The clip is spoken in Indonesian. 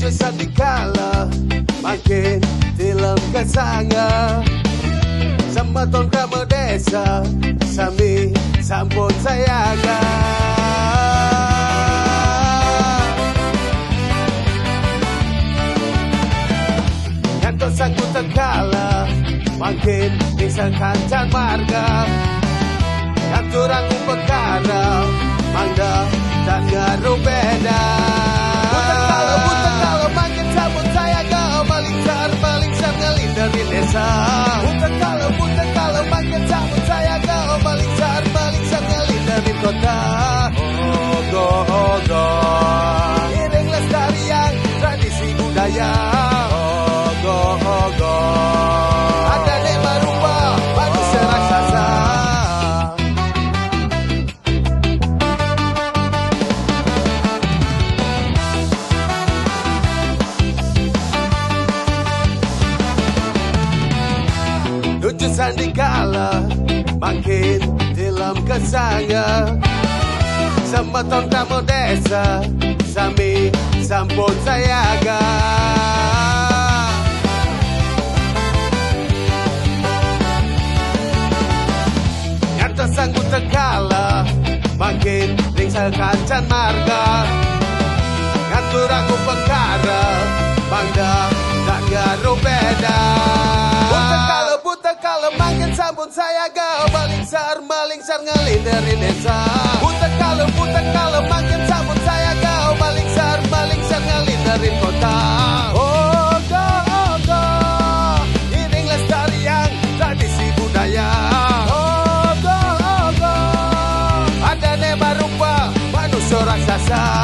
Tujuh sandikala makin tilam kesanga Sematon krama desa sami sampun sayaga Ngantos aku tekala makin bisa kancan marga Aturang perkara mangga dan ngaruh beda Buta kalau makin sabun saya gak maling sar ngelindarin desa Buta kalau makin sabun saya gak maling sar ngelindarin kota Ogo iring lestarian tradisi budaya Ogo ada nema rupa manusia raksasa Tujuh sandikala makin dalam kesanga Sematon krama desa sami sampun sayaga Ngantos sanggup tekala makin ringsa kancan marga Ngatur aku perkara bangga dan ngaruh beda Buta kalau makin sabun saya gak maling sar ngelindarin desa Buta kalau makin sabun saya gak maling sar ngelindarin kota Ogo iring lestarian tradisi budaya Ogo ada nema rupa manusia raksasa